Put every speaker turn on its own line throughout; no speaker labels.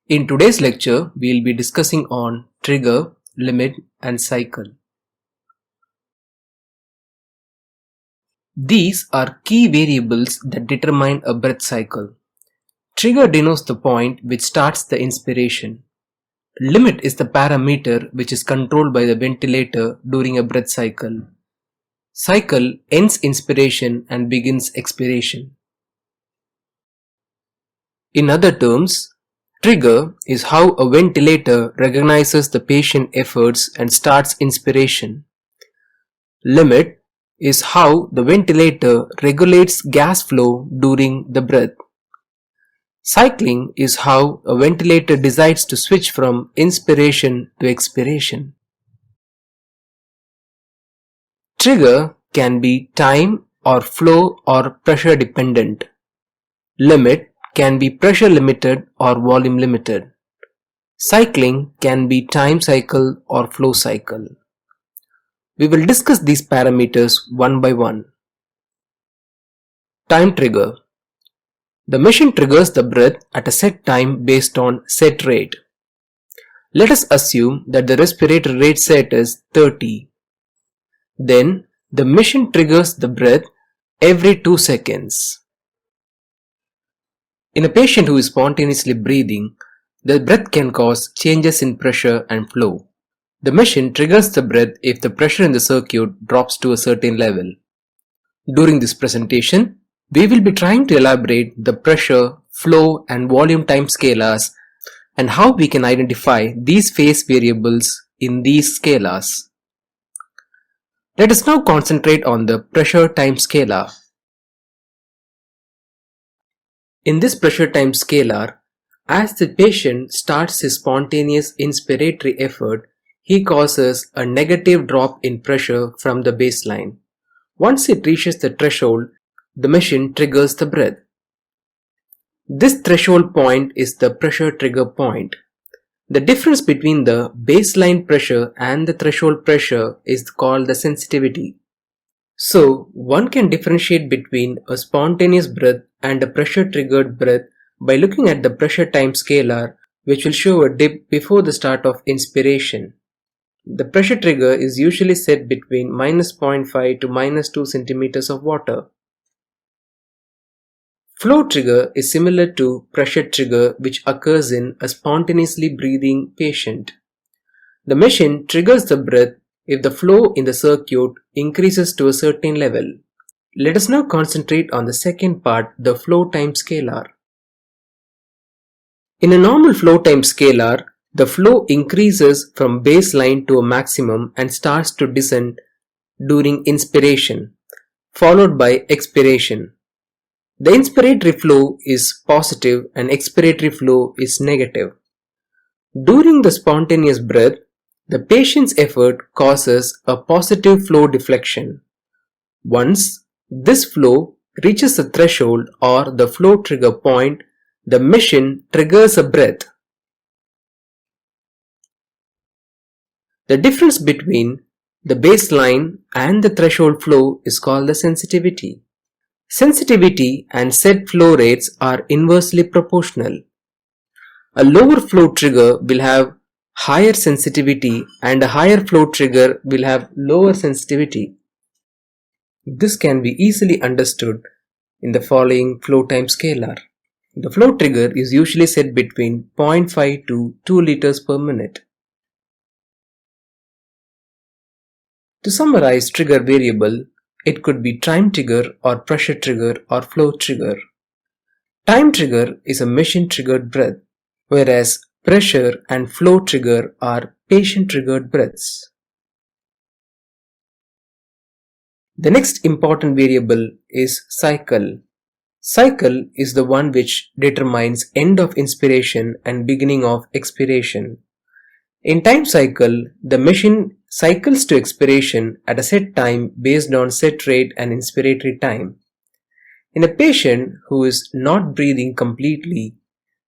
In today's lecture, we'll be discussing on trigger, limit, and cycle. These are key variables that determine a breath cycle. Trigger denotes the point which starts the inspiration. Limit is the parameter which is controlled by the ventilator during a breath cycle. Cycle ends inspiration and begins expiration. In other terms, trigger is how a ventilator recognizes the patient efforts and starts inspiration. Limit is how the ventilator regulates gas flow during the breath. Cycling is how a ventilator decides to switch from inspiration to expiration. Trigger can be time or flow or pressure dependent. Limit can be pressure limited or volume limited. Cycling can be time cycle or flow cycle. We will discuss these parameters one by one. Time trigger. The machine triggers the breath at a set time based on set rate. Let us assume that the respiratory rate set is 30. Then the machine triggers the breath every 2 seconds. In a patient who is spontaneously breathing, the breath can cause changes in pressure and flow. The machine triggers the breath if the pressure in the circuit drops to a certain level. During this presentation, we will be trying to elaborate the pressure, flow and volume time scalars and how we can identify these phase variables in these scalars. Let us now concentrate on the pressure time scalar. In this pressure time scalar, as the patient starts his spontaneous inspiratory effort, he causes a negative drop in pressure from the baseline. Once it reaches the threshold, the machine triggers the breath. This threshold point is the pressure trigger point. The difference between the baseline pressure and the threshold pressure is called the sensitivity. So, one can differentiate between a spontaneous breath and a pressure triggered breath by looking at the pressure time scalar, which will show a dip before the start of inspiration. The pressure trigger is usually set between -0.5 to -2 centimeters of water. Flow trigger is similar to pressure trigger, which occurs in a spontaneously breathing patient. The machine triggers the breath if the flow in the circuit increases to a certain level. Let us now concentrate on the second part, the flow time scalar. In a normal flow time scalar, the flow increases from baseline to a maximum and starts to descend during inspiration, followed by expiration. The inspiratory flow is positive and expiratory flow is negative. During the spontaneous breath, the patient's effort causes a positive flow deflection. Once this flow reaches the threshold or the flow trigger point, the machine triggers a breath. The difference between the baseline and the threshold flow is called the sensitivity. Sensitivity and set flow rates are inversely proportional. A lower flow trigger will have higher sensitivity and a higher flow trigger will have lower sensitivity. This can be easily understood in the following flow time scalar. The flow trigger is usually set between 0.5 to 2 liters per minute. To summarize trigger variable, it could be time trigger or pressure trigger or flow trigger. Time trigger is a machine triggered breath, whereas pressure and flow trigger are patient triggered breaths. The next important variable is cycle. Cycle is the one which determines end of inspiration and beginning of expiration. In time cycle, the machine cycles to expiration at a set time based on set rate and inspiratory time. In a patient who is not breathing completely,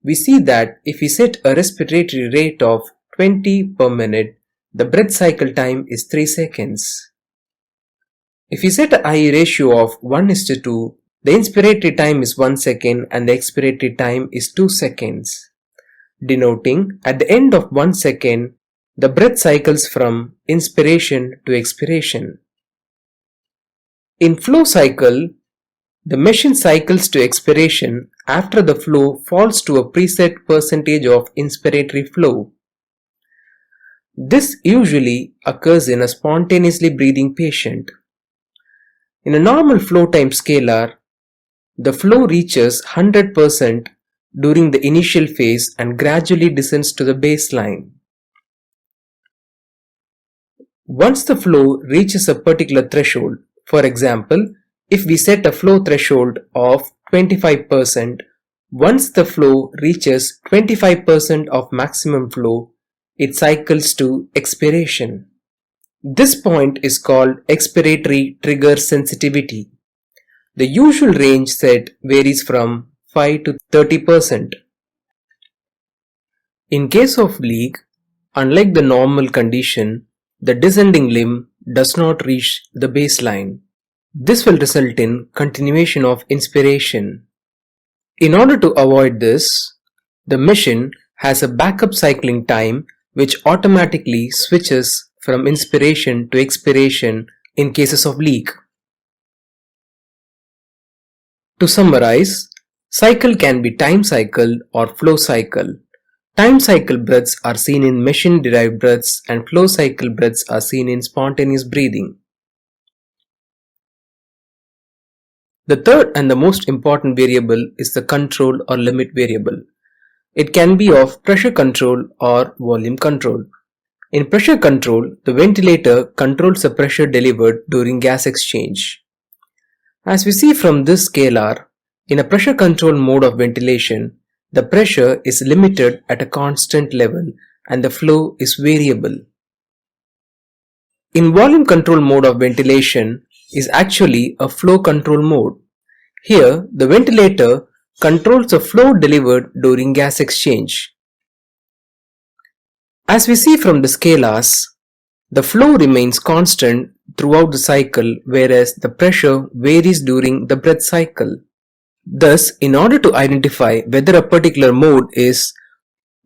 we see that if we set a respiratory rate of 20 per minute, the breath cycle time is 3 seconds. If we set a I ratio of 1:2, the inspiratory time is 1 second and the expiratory time is 2 seconds. denoting at the end of 1 second the breath cycles from inspiration to expiration. In flow cycle, the machine cycles to expiration after the flow falls to a preset percentage of inspiratory flow. This usually occurs in a spontaneously breathing patient. In a normal flow time scalar, the flow reaches 100% during the initial phase and gradually descends to the baseline. Once the flow reaches a particular threshold, for example, if we set a flow threshold of 25%, once the flow reaches 25% of maximum flow, it cycles to expiration. This point is called expiratory trigger sensitivity. The usual range set varies from 5 to 30%. In case of leak, unlike the normal condition, the descending limb does not reach the baseline. This will result in continuation of inspiration. In order to avoid this, the machine has a backup cycling time which automatically switches from inspiration to expiration in cases of leak. To summarize, cycle can be time cycle or flow cycle. Time cycle breaths are seen in machine-derived breaths and flow cycle breaths are seen in spontaneous breathing. The third and the most important variable is the control or limit variable. It can be of pressure control or volume control. In pressure control, the ventilator controls the pressure delivered during gas exchange. As we see from this scalar, in a pressure control mode of ventilation, the pressure is limited at a constant level and the flow is variable. In volume control mode of ventilation is actually a flow control mode. Here, the ventilator controls the flow delivered during gas exchange. As we see from the scalars, the flow remains constant throughout the cycle, whereas the pressure varies during the breath cycle. Thus, in order to identify whether a particular mode is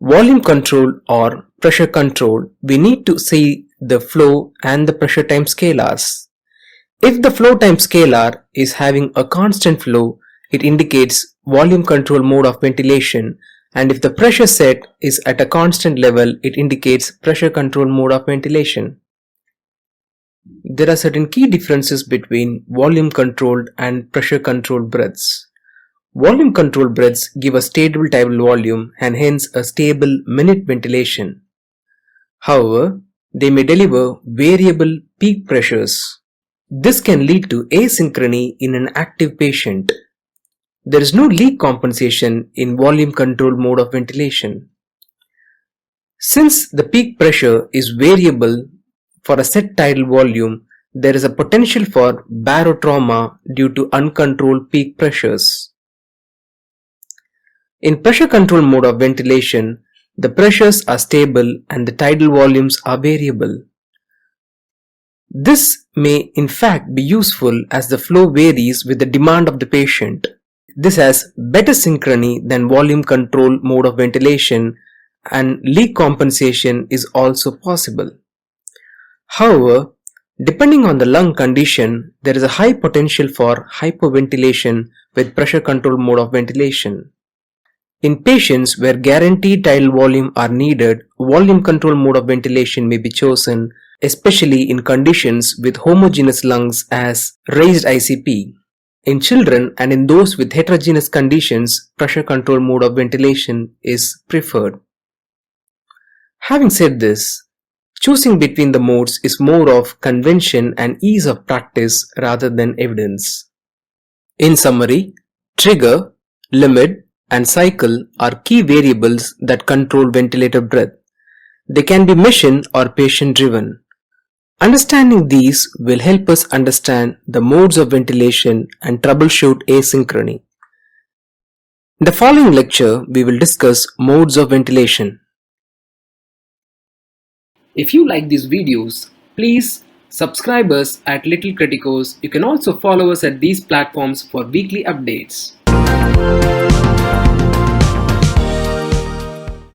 volume control or pressure control, we need to see the flow and the pressure time scalars. If the flow time scalar is having a constant flow, it indicates volume control mode of ventilation, and if the pressure set is at a constant level, it indicates pressure control mode of ventilation. There are certain key differences between volume controlled and pressure controlled breaths. Volume control breaths give a stable tidal volume and hence a stable minute ventilation. However, they may deliver variable peak pressures. This can lead to asynchrony in an active patient. There is no leak compensation in volume control mode of ventilation. Since the peak pressure is variable for a set tidal volume, there is a potential for barotrauma due to uncontrolled peak pressures. In pressure control mode of ventilation, the pressures are stable and the tidal volumes are variable. This may in fact be useful as the flow varies with the demand of the patient. This has better synchrony than volume control mode of ventilation and leak compensation is also possible. However, depending on the lung condition, there is a high potential for hypoventilation with pressure control mode of ventilation. In patients where guaranteed tidal volume are needed, volume control mode of ventilation may be chosen, especially in conditions with homogeneous lungs as raised ICP. In children and in those with heterogeneous conditions, pressure control mode of ventilation is preferred. Having said this, choosing between the modes is more of convention and ease of practice rather than evidence. In summary, trigger, limit, and cycle are key variables that control ventilator breath. They can be machine or patient driven. Understanding these will help us understand the modes of ventilation and troubleshoot asynchrony. In the following lecture, we will discuss modes of ventilation. If you like these videos, please subscribe us at Little Criticos. You can also follow us at these platforms for weekly updates.